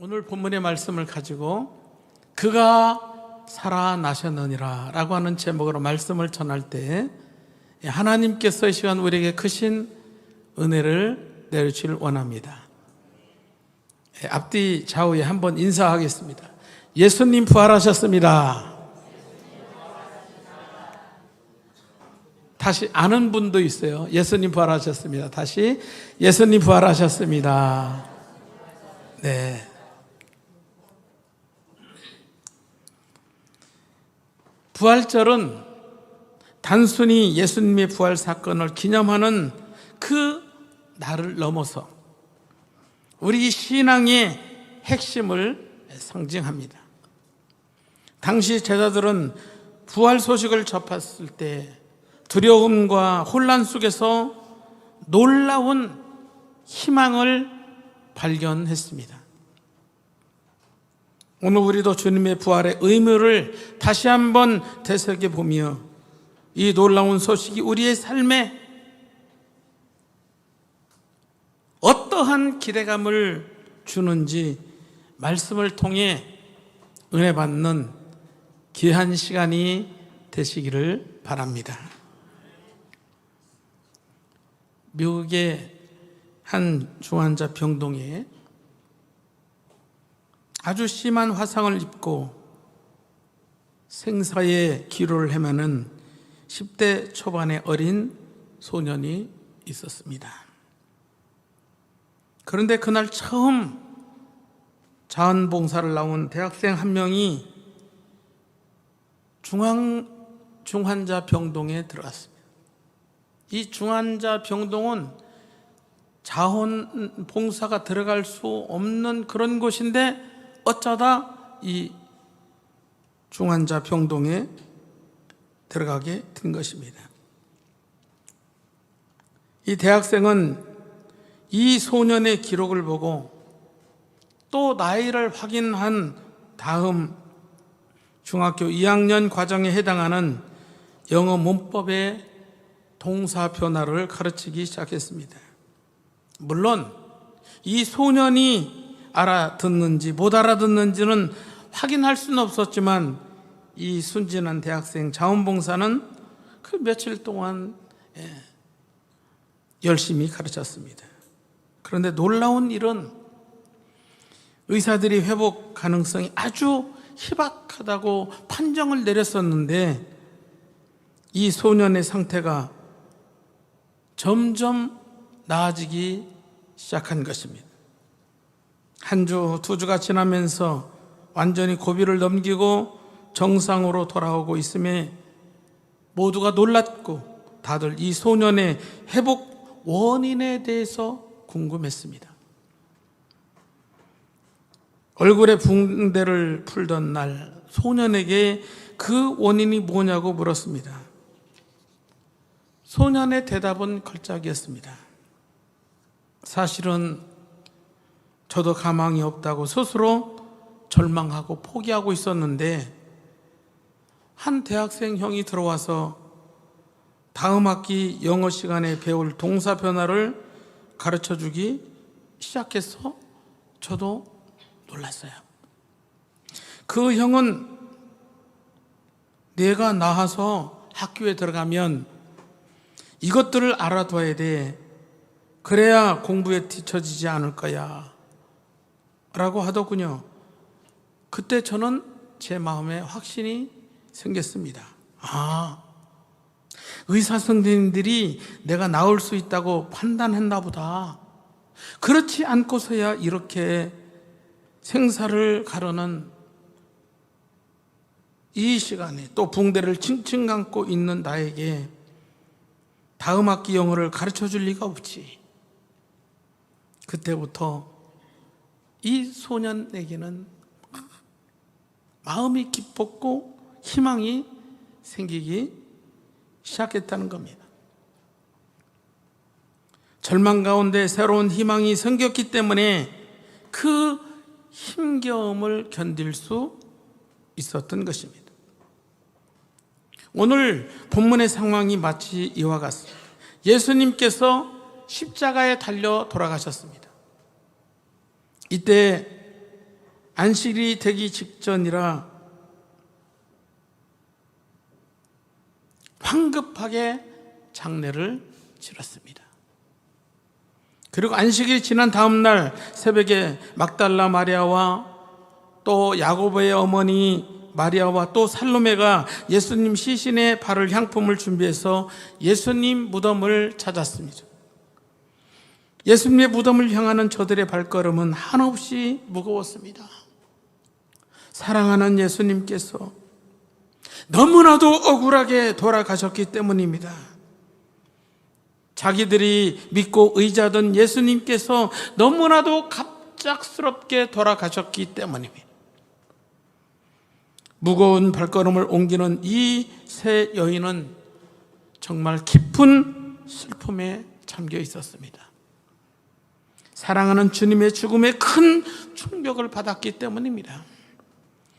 오늘 본문의 말씀을 가지고 그가 살아나셨느니라 라고 하는 제목으로 말씀을 전할 때 하나님께서 이 시간 우리에게 크신 은혜를 내려주시길 원합니다. 앞뒤 좌우에 한번 인사하겠습니다. 예수님 부활하셨습니다. 다시 아는 분도 있어요. 예수님 부활하셨습니다. 다시 예수님 부활하셨습니다. 네. 부활절은 단순히 예수님의 부활 사건을 기념하는 그 날을 넘어서 우리 신앙의 핵심을 상징합니다. 당시 제자들은 부활 소식을 접했을 때 두려움과 혼란 속에서 놀라운 희망을 발견했습니다. 오늘 우리도 주님의 부활의 의무를 다시 한번 되새겨보며 이 놀라운 소식이 우리의 삶에 어떠한 기대감을 주는지 말씀을 통해 은혜 받는 귀한 시간이 되시기를 바랍니다. 미국의 한 중환자 병동에 아주 심한 화상을 입고 생사의 기로를 헤매는 10대 초반의 어린 소년이 있었습니다. 그런데 그날 처음 자원봉사를 나온 대학생 한 명이 중환자 병동에 들어갔습니다. 이 중환자 병동은 자원봉사가 들어갈 수 없는 그런 곳인데 어쩌다 이 중환자 병동에 들어가게 된 것입니다. 이 대학생은 이 소년의 기록을 보고 또 나이를 확인한 다음 중학교 2학년 과정에 해당하는 영어 문법의 동사 변화를 가르치기 시작했습니다. 물론 이 소년이 알아듣는지 못 알아듣는지는 확인할 수는 없었지만 이 순진한 대학생 자원봉사는 그 며칠 동안 열심히 가르쳤습니다. 그런데 놀라운 일은 의사들이 회복 가능성이 아주 희박하다고 판정을 내렸었는데 이 소년의 상태가 점점 나아지기 시작한 것입니다. 한 주, 두 주가 지나면서 완전히 고비를 넘기고 정상으로 돌아오고 있음에 모두가 놀랐고 다들 이 소년의 회복 원인에 대해서 궁금했습니다. 얼굴에 붕대를 풀던 날 소년에게 그 원인이 뭐냐고 물었습니다. 소년의 대답은 걸작이었습니다. 사실은 저도 가망이 없다고 스스로 절망하고 포기하고 있었는데 한 대학생 형이 들어와서 다음 학기 영어 시간에 배울 동사 변화를 가르쳐주기 시작해서 저도 놀랐어요. 그 형은 내가 나와서 학교에 들어가면 이것들을 알아둬야 돼. 그래야 공부에 뒤처지지 않을 거야 라고 하더군요. 그때 저는 제 마음에 확신이 생겼습니다. 의사 선생님들이 내가 나을 수 있다고 판단했나 보다. 그렇지 않고서야 이렇게 생사를 가르는 이 시간에 또 붕대를 칭칭 감고 있는 나에게 다음 학기 영어를 가르쳐줄 리가 없지. 그때부터 이 소년에게는 마음이 기뻤고 희망이 생기기 시작했다는 겁니다. 절망 가운데 새로운 희망이 생겼기 때문에 그 힘겨움을 견딜 수 있었던 것입니다. 오늘 본문의 상황이 마치 이와 같습니다. 예수님께서 십자가에 달려 돌아가셨습니다. 이때 안식일이 되기 직전이라 황급하게 장례를 치렀습니다. 그리고 안식일이 지난 다음 날 새벽에 막달라 마리아와 또 야고보의 어머니 마리아와 또 살로메가 예수님 시신에 바를 향품을 준비해서 예수님 무덤을 찾았습니다. 예수님의 무덤을 향하는 저들의 발걸음은 한없이 무거웠습니다. 사랑하는 예수님께서 너무나도 억울하게 돌아가셨기 때문입니다. 자기들이 믿고 의지하던 예수님께서 너무나도 갑작스럽게 돌아가셨기 때문입니다. 무거운 발걸음을 옮기는 이 세 여인은 정말 깊은 슬픔에 잠겨 있었습니다. 사랑하는 주님의 죽음에 큰 충격을 받았기 때문입니다.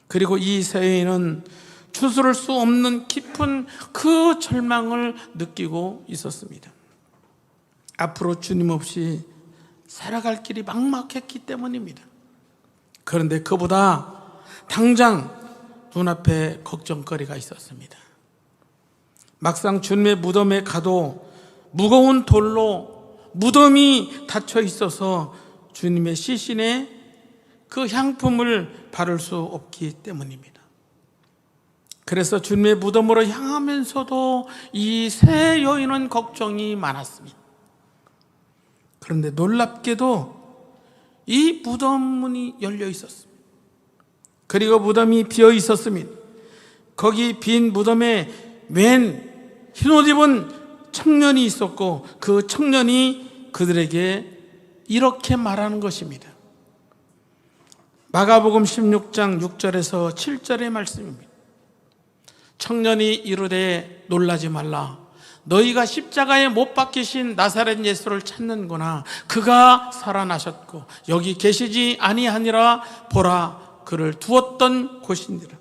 그리고 이 세 여인은 추스를 수 없는 깊은 그 절망을 느끼고 있었습니다. 앞으로 주님 없이 살아갈 길이 막막했기 때문입니다. 그런데 그보다 당장 눈앞에 걱정거리가 있었습니다. 막상 주님의 무덤에 가도 무거운 돌로 무덤이 닫혀 있어서 주님의 시신에 그 향품을 바를 수 없기 때문입니다. 그래서 주님의 무덤으로 향하면서도 이 세 여인은 걱정이 많았습니다. 그런데 놀랍게도 이 무덤 문이 열려 있었습니다. 그리고 무덤이 비어 있었습니다. 거기 빈 무덤에 웬 흰옷 입은 청년이 있었고 그 청년이 그들에게 이렇게 말하는 것입니다. 마가복음 16장 6절에서 7절의 말씀입니다. 청년이 이르되 놀라지 말라. 너희가 십자가에 못 박히신 나사렛 예수를 찾는구나. 그가 살아나셨고 여기 계시지 아니하니라. 보라, 그를 두었던 곳이니라.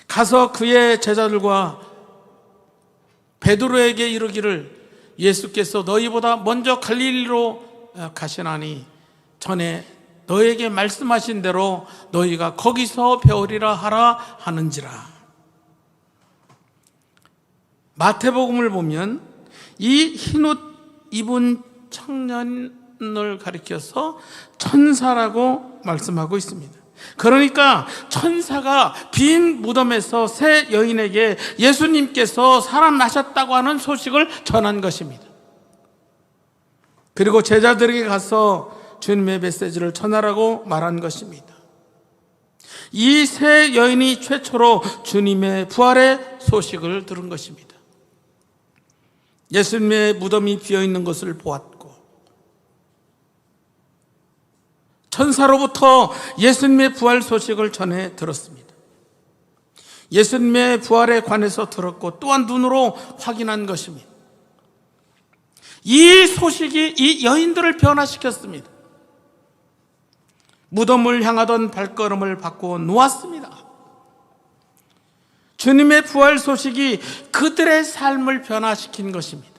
가서 그의 제자들과 베드로에게 이르기를 예수께서 너희보다 먼저 갈릴리로 가시나니 전에 너에게 말씀하신 대로 너희가 거기서 배우리라 하라 하는지라. 마태복음을 보면 이 흰옷 입은 청년을 가리켜서 천사라고 말씀하고 있습니다. 그러니까 천사가 빈 무덤에서 세 여인에게 예수님께서 살아나셨다고 하는 소식을 전한 것입니다. 그리고 제자들에게 가서 주님의 메시지를 전하라고 말한 것입니다. 이 세 여인이 최초로 주님의 부활의 소식을 들은 것입니다. 예수님의 무덤이 비어있는 것을 보았고 천사로부터 예수님의 부활 소식을 전해 들었습니다. 예수님의 부활에 관해서 들었고 또한 눈으로 확인한 것입니다. 이 소식이 이 여인들을 변화시켰습니다. 무덤을 향하던 발걸음을 바꾸어 놓았습니다. 주님의 부활 소식이 그들의 삶을 변화시킨 것입니다.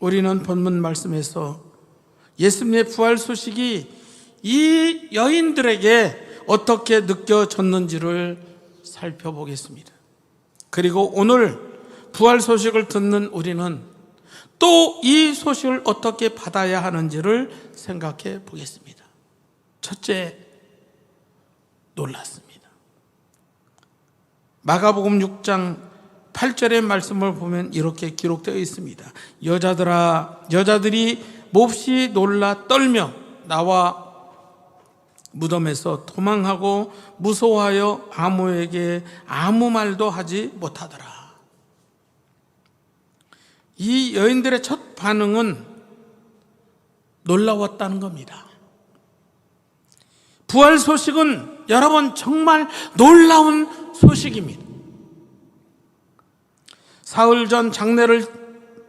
우리는 본문 말씀에서 예수님의 부활 소식이 이 여인들에게 어떻게 느껴졌는지를 살펴보겠습니다. 그리고 오늘 부활 소식을 듣는 우리는 또 이 소식을 어떻게 받아야 하는지를 생각해 보겠습니다. 첫째, 놀랐습니다. 마가복음 6장 8절의 말씀을 보면 이렇게 기록되어 있습니다. 여자들이 몹시 놀라 떨며 나와 무덤에서 도망하고 무서워하여 아무에게 아무 말도 하지 못하더라. 이 여인들의 첫 반응은 놀라웠다는 겁니다. 부활 소식은 여러분 정말 놀라운 소식입니다. 사흘 전 장례를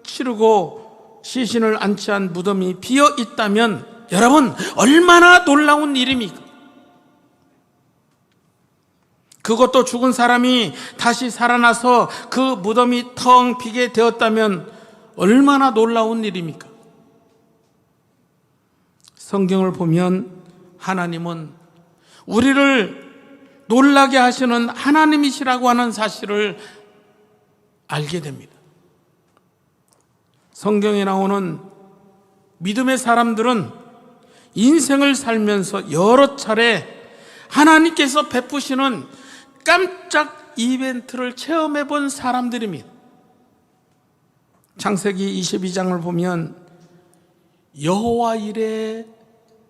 치르고 시신을 안치한 무덤이 비어 있다면 여러분 얼마나 놀라운 일입니까? 그것도 죽은 사람이 다시 살아나서 그 무덤이 텅 비게 되었다면 얼마나 놀라운 일입니까? 성경을 보면 하나님은 우리를 놀라게 하시는 하나님이시라고 하는 사실을 알게 됩니다. 성경에 나오는 믿음의 사람들은 인생을 살면서 여러 차례 하나님께서 베푸시는 깜짝 이벤트를 체험해 본 사람들입니다. 창세기 22장을 보면 여호와 일의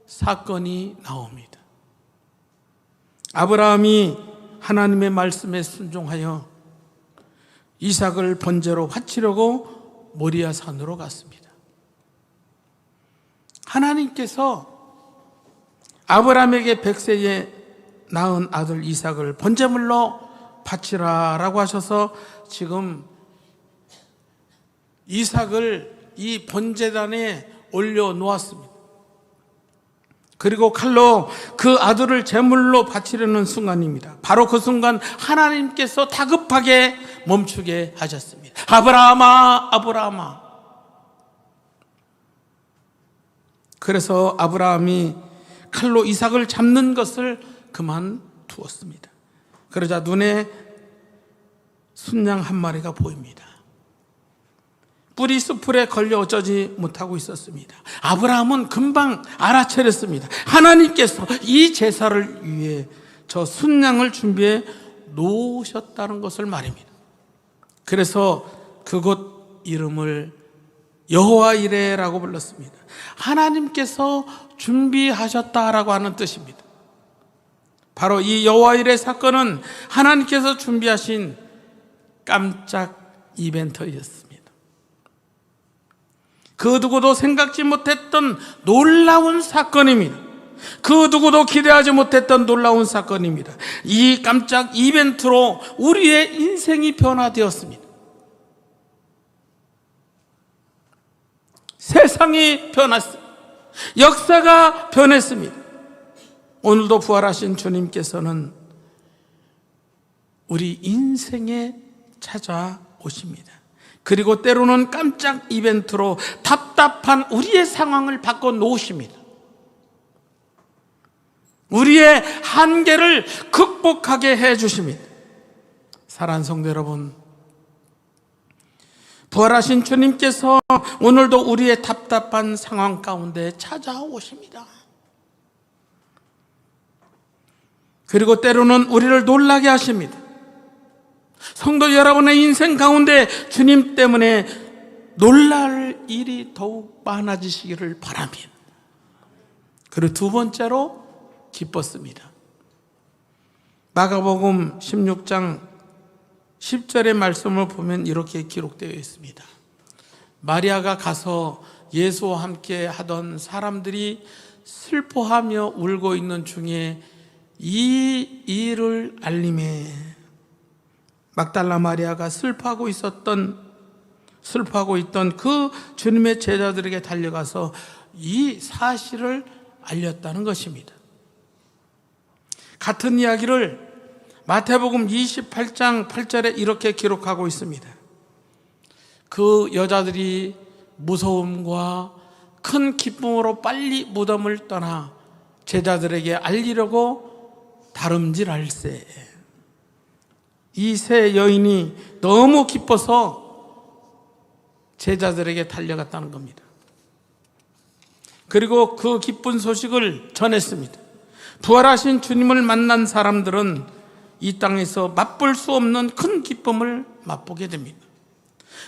사건이 나옵니다. 아브라함이 하나님의 말씀에 순종하여 이삭을 번제로 바치려고 모리아 산으로 갔습니다. 하나님께서 아브라함에게 100세에 낳은 아들 이삭을 번제물로 바치라라고 하셔서 지금 이삭을 이 번제단에 올려놓았습니다. 그리고 칼로 그 아들을 제물로 바치려는 순간입니다. 바로 그 순간 하나님께서 다급하게 멈추게 하셨습니다. 아브라함아, 아브라함아. 그래서 아브라함이 칼로 이삭을 잡는 것을 그만두었습니다. 그러자 눈에 순양 한 마리가 보입니다. 뿔이 숲풀에 걸려 어쩌지 못하고 있었습니다. 아브라함은 금방 알아차렸습니다. 하나님께서 이 제사를 위해 저 순양을 준비해 놓으셨다는 것을 말입니다. 그래서 그곳 이름을 여호와 이레라고 불렀습니다. 하나님께서 준비하셨다라고 하는 뜻입니다. 바로 이 여호와 이레 사건은 하나님께서 준비하신 깜짝 이벤트였습니다. 그 누구도 생각지 못했던 놀라운 사건입니다. 그 누구도 기대하지 못했던 놀라운 사건입니다. 이 깜짝 이벤트로 우리의 인생이 변화되었습니다. 세상이 변했습니다. 역사가 변했습니다. 오늘도 부활하신 주님께서는 우리 인생에 찾아오십니다. 그리고 때로는 깜짝 이벤트로 답답한 우리의 상황을 바꿔 놓으십니다. 우리의 한계를 극복하게 해 주십니다. 사랑하는 성도 여러분, 부활하신 주님께서 오늘도 우리의 답답한 상황 가운데 찾아오십니다. 그리고 때로는 우리를 놀라게 하십니다. 성도 여러분의 인생 가운데 주님 때문에 놀랄 일이 더욱 많아지시기를 바랍니다. 그리고 두 번째로 기뻤습니다. 마가복음 16장 10절의 말씀을 보면 이렇게 기록되어 있습니다. 마리아가 가서 예수와 함께 하던 사람들이 슬퍼하며 울고 있는 중에 이 일을 알림해 막달라 마리아가 슬퍼하고 있던 그 주님의 제자들에게 달려가서 이 사실을 알렸다는 것입니다. 같은 이야기를 마태복음 28장 8절에 이렇게 기록하고 있습니다. 그 여자들이 무서움과 큰 기쁨으로 빨리 무덤을 떠나 제자들에게 알리려고 다름질할세. 이 세 여인이 너무 기뻐서 제자들에게 달려갔다는 겁니다. 그리고 그 기쁜 소식을 전했습니다. 부활하신 주님을 만난 사람들은 이 땅에서 맛볼 수 없는 큰 기쁨을 맛보게 됩니다.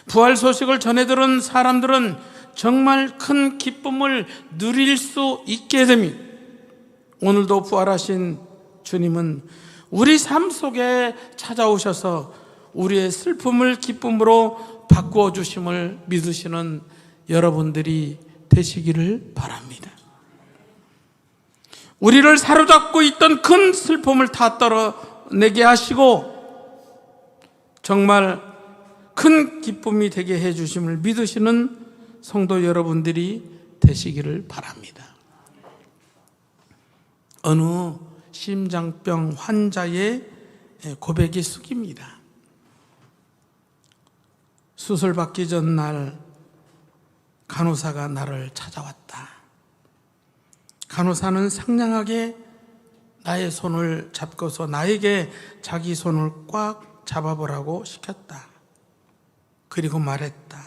부활 소식을 전해 들은 사람들은 정말 큰 기쁨을 누릴 수 있게 됩니다. 오늘도 부활하신 주님은 우리 삶 속에 찾아오셔서 우리의 슬픔을 기쁨으로 바꾸어 주심을 믿으시는 여러분들이 되시기를 바랍니다. 우리를 사로잡고 있던 큰 슬픔을 다 떨어내게 하시고 정말 큰 기쁨이 되게 해 주심을 믿으시는 성도 여러분들이 되시기를 바랍니다. 어느 심장병 환자의 고백이 숙입니다. 수술받기 전날 간호사가 나를 찾아왔다. 간호사는 상냥하게 나의 손을 잡고서 나에게 자기 손을 꽉 잡아보라고 시켰다. 그리고 말했다.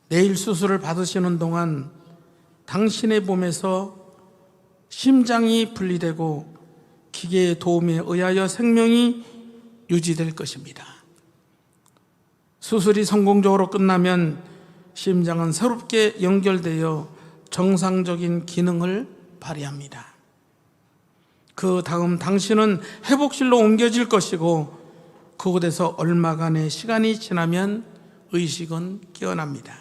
내일 수술을 받으시는 동안 당신의 몸에서 심장이 분리되고 기계의 도움에 의하여 생명이 유지될 것입니다. 수술이 성공적으로 끝나면 심장은 새롭게 연결되어 정상적인 기능을 발휘합니다. 그 다음 당신은 회복실로 옮겨질 것이고 그곳에서 얼마간의 시간이 지나면 의식은 깨어납니다.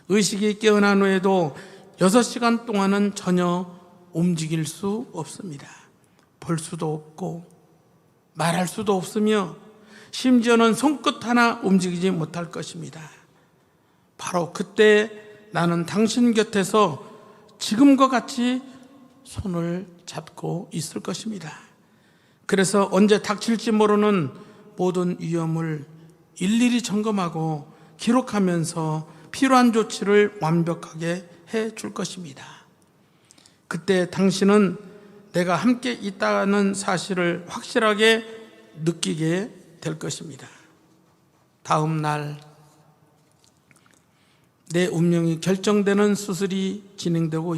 의식이 깨어난 후에도 6시간 동안은 전혀 움직일 수 없습니다. 볼 수도 없고 말할 수도 없으며 심지어는 손끝 하나 움직이지 못할 것입니다. 바로 그때 나는 당신 곁에서 지금과 같이 손을 잡고 있을 것입니다. 그래서 언제 닥칠지 모르는 모든 위험을 일일이 점검하고 기록하면서 필요한 조치를 완벽하게 해 줄 것입니다. 그때 당신은 내가 함께 있다는 사실을 확실하게 느끼게 될 것입니다. 다음 날 내 운명이 결정되는 수술이 진행되고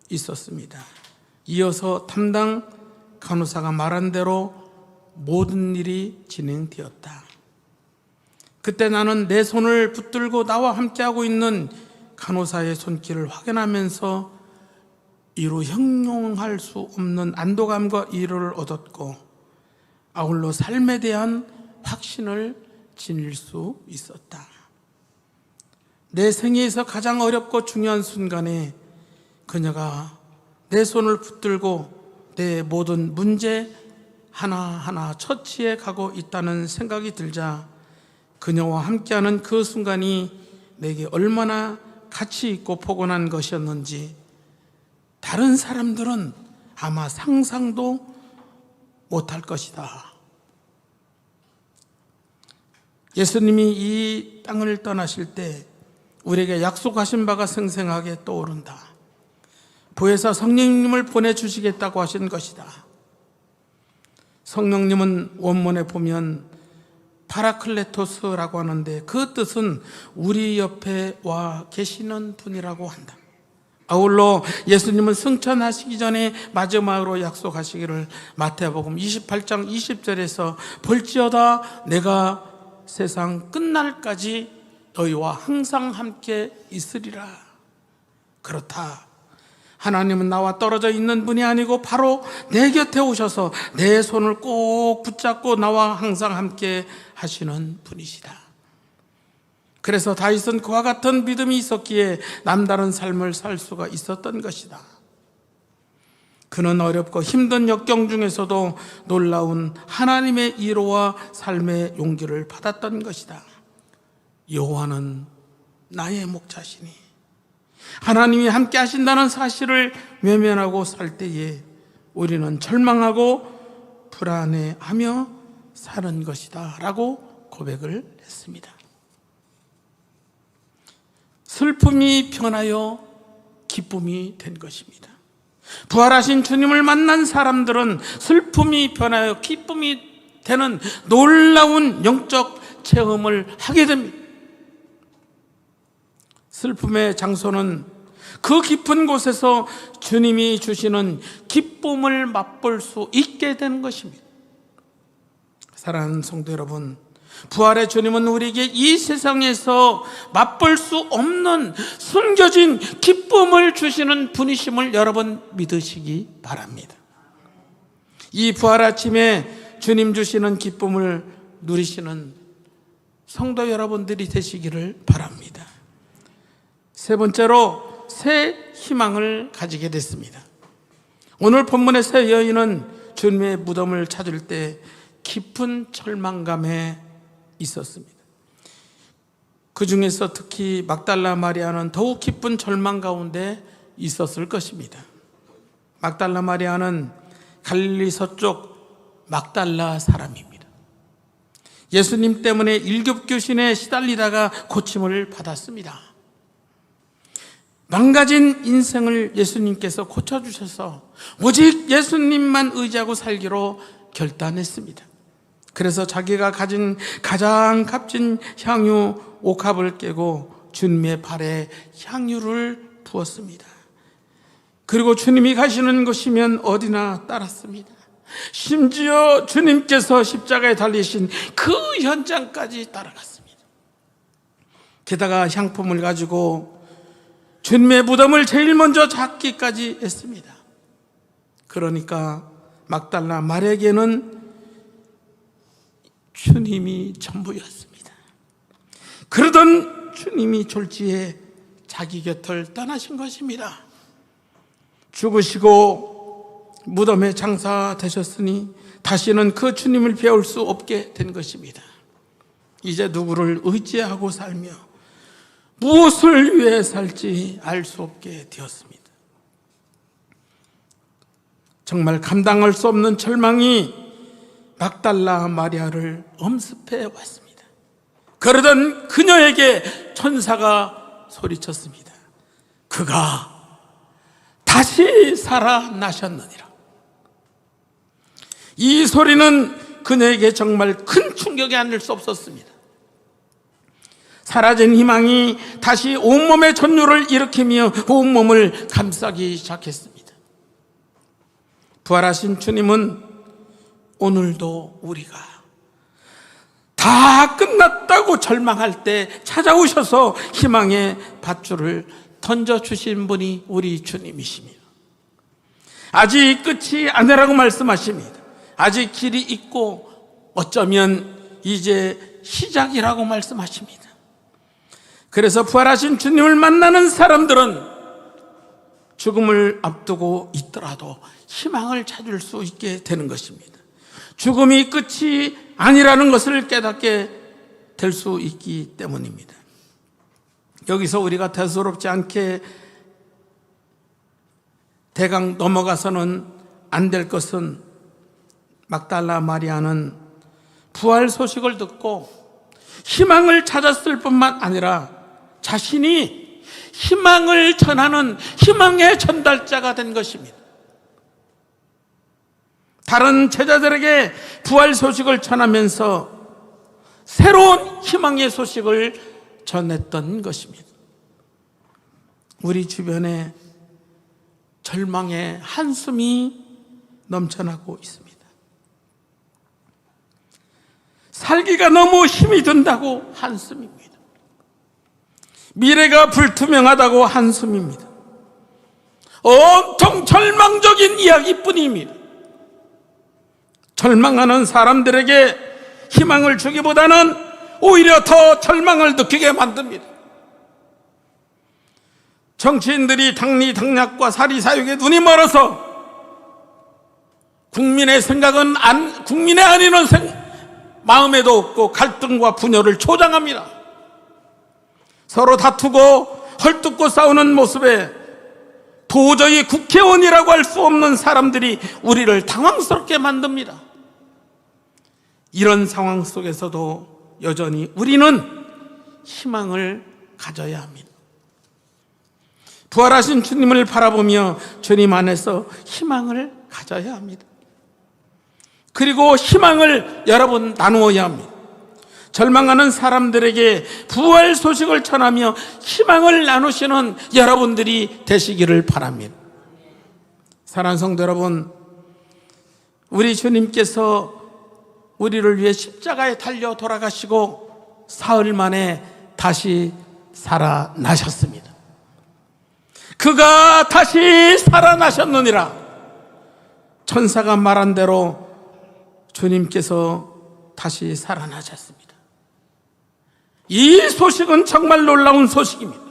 있었습니다. 이어서 담당 간호사가 말한 대로 모든 일이 진행되었다. 그때 나는 내 손을 붙들고 나와 함께하고 있는 간호사의 손길을 확인하면서 이루 형용할 수 없는 안도감과 위로를 얻었고 아울러 삶에 대한 확신을 지닐 수 있었다. 내 생애에서 가장 어렵고 중요한 순간에 그녀가 내 손을 붙들고 내 모든 문제 하나하나 처치해 가고 있다는 생각이 들자 그녀와 함께하는 그 순간이 내게 얼마나 가치 있고 포근한 것이었는지 다른 사람들은 아마 상상도 못할 것이다. 예수님이 이 땅을 떠나실 때 우리에게 약속하신 바가 생생하게 떠오른다. 보혜사 성령님을 보내주시겠다고 하신 것이다. 성령님은 원문에 보면 파라클레토스라고 하는데 그 뜻은 우리 옆에 와 계시는 분이라고 한다. 아울러 예수님은 승천하시기 전에 마지막으로 약속하시기를 마태복음 28장 20절에서 볼지어다 내가 세상 끝날까지 너희와 항상 함께 있으리라. 그렇다. 하나님은 나와 떨어져 있는 분이 아니고 바로 내 곁에 오셔서 내 손을 꼭 붙잡고 나와 항상 함께 하시는 분이시다. 그래서 다윗은 그와 같은 믿음이 있었기에 남다른 삶을 살 수가 있었던 것이다. 그는 어렵고 힘든 역경 중에서도 놀라운 하나님의 위로와 삶의 용기를 받았던 것이다. 여호와는 나의 목자시니 하나님이 함께 하신다는 사실을 외면하고 살 때에 우리는 절망하고 불안해하며 사는 것이다 라고 고백을 했습니다. 슬픔이 변하여 기쁨이 된 것입니다. 부활하신 주님을 만난 사람들은 슬픔이 변하여 기쁨이 되는 놀라운 영적 체험을 하게 됩니다. 슬픔의 장소는 그 깊은 곳에서 주님이 주시는 기쁨을 맛볼 수 있게 되는 것입니다. 사랑하는 성도 여러분, 부활의 주님은 우리에게 이 세상에서 맛볼 수 없는 숨겨진 기쁨을 주시는 분이심을 여러분 믿으시기 바랍니다. 이 부활 아침에 주님 주시는 기쁨을 누리시는 성도 여러분들이 되시기를 바랍니다. 세 번째로 새 희망을 가지게 됐습니다. 오늘 본문의 세 여인은 주님의 무덤을 찾을 때 깊은 절망감에 있었습니다. 그 중에서 특히 막달라 마리아는 더욱 깊은 절망 가운데 있었을 것입니다. 막달라 마리아는 갈릴리 서쪽 막달라 사람입니다. 예수님 때문에 일곱 귀신에 시달리다가 고침을 받았습니다. 망가진 인생을 예수님께서 고쳐주셔서 오직 예수님만 의지하고 살기로 결단했습니다. 그래서 자기가 가진 가장 값진 향유 옥합을 깨고 주님의 발에 향유를 부었습니다. 그리고 주님이 가시는 곳이면 어디나 따랐습니다. 심지어 주님께서 십자가에 달리신 그 현장까지 따라갔습니다. 게다가 향품을 가지고 주님의 무덤을 제일 먼저 잡기까지 했습니다. 그러니까 막달라 마리아에게는 주님이 전부였습니다. 그러던 주님이 졸지에 자기 곁을 떠나신 것입니다. 죽으시고 무덤에 장사되셨으니 다시는 그 주님을 배울 수 없게 된 것입니다. 이제 누구를 의지하고 살며 무엇을 위해 살지 알 수 없게 되었습니다. 정말 감당할 수 없는 절망이 막달라 마리아를 엄습해 왔습니다. 그러던 그녀에게 천사가 소리쳤습니다. 그가 다시 살아나셨느니라. 이 소리는 그녀에게 정말 큰 충격이 아닐 수 없었습니다. 사라진 희망이 다시 온몸에 전율을 일으키며 온몸을 감싸기 시작했습니다. 부활하신 주님은 오늘도 우리가 다 끝났다고 절망할 때 찾아오셔서 희망의 밧줄을 던져주신 분이 우리 주님이십니다. 아직 끝이 아니라고 말씀하십니다. 아직 길이 있고 어쩌면 이제 시작이라고 말씀하십니다. 그래서 부활하신 주님을 만나는 사람들은 죽음을 앞두고 있더라도 희망을 찾을 수 있게 되는 것입니다. 죽음이 끝이 아니라는 것을 깨닫게 될 수 있기 때문입니다. 여기서 우리가 대수롭지 않게 대강 넘어가서는 안 될 것은 막달라 마리아는 부활 소식을 듣고 희망을 찾았을 뿐만 아니라 자신이 희망을 전하는 희망의 전달자가 된 것입니다. 다른 제자들에게 부활 소식을 전하면서 새로운 희망의 소식을 전했던 것입니다. 우리 주변에 절망의 한숨이 넘쳐나고 있습니다. 살기가 너무 힘이 든다고 한숨입니다. 미래가 불투명하다고 한숨입니다. 온통 절망적인 이야기뿐입니다. 절망하는 사람들에게 희망을 주기보다는 오히려 더 절망을 느끼게 만듭니다. 정치인들이 당리당략과 사리사욕에 눈이 멀어서 국민의 생각은 국민의 아니는 마음에도 없고 갈등과 분열을 조장합니다. 서로 다투고 헐뜯고 싸우는 모습에 도저히 국회의원이라고 할 수 없는 사람들이 우리를 당황스럽게 만듭니다. 이런 상황 속에서도 여전히 우리는 희망을 가져야 합니다. 부활하신 주님을 바라보며 주님 안에서 희망을 가져야 합니다. 그리고 희망을 여러분 나누어야 합니다. 절망하는 사람들에게 부활 소식을 전하며 희망을 나누시는 여러분들이 되시기를 바랍니다. 사랑하는 성도 여러분, 우리 주님께서 우리를 위해 십자가에 달려 돌아가시고 사흘 만에 다시 살아나셨습니다. 그가 다시 살아나셨느니라. 천사가 말한 대로 주님께서 다시 살아나셨습니다. 이 소식은 정말 놀라운 소식입니다.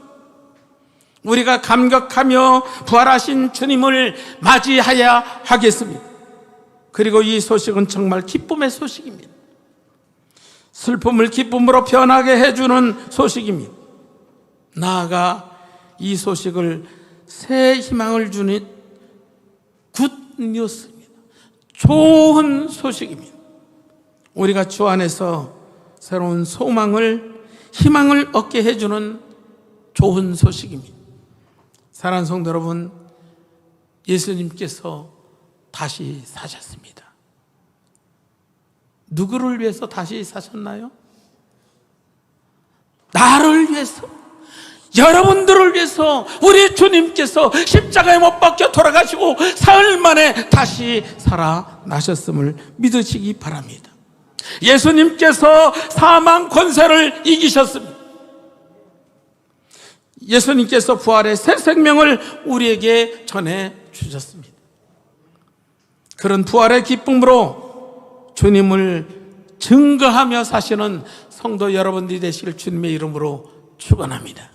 우리가 감격하며 부활하신 주님을 맞이해야 하겠습니다. 그리고 이 소식은 정말 기쁨의 소식입니다. 슬픔을 기쁨으로 변하게 해주는 소식입니다. 나아가 이 소식을 새 희망을 주는 굿 뉴스입니다. 좋은 소식입니다. 우리가 주 안에서 새로운 소망을, 희망을 얻게 해주는 좋은 소식입니다. 사랑하는 성도 여러분, 예수님께서 다시 사셨습니다. 누구를 위해서 다시 사셨나요? 나를 위해서, 여러분들을 위해서 우리 주님께서 십자가에 못 박혀 돌아가시고 사흘 만에 다시 살아나셨음을 믿으시기 바랍니다. 예수님께서 사망 권세를 이기셨습니다. 예수님께서 부활의 새 생명을 우리에게 전해 주셨습니다. 그런 부활의 기쁨으로 주님을 증거하며 사시는 성도 여러분들이 되시길 주님의 이름으로 축원합니다.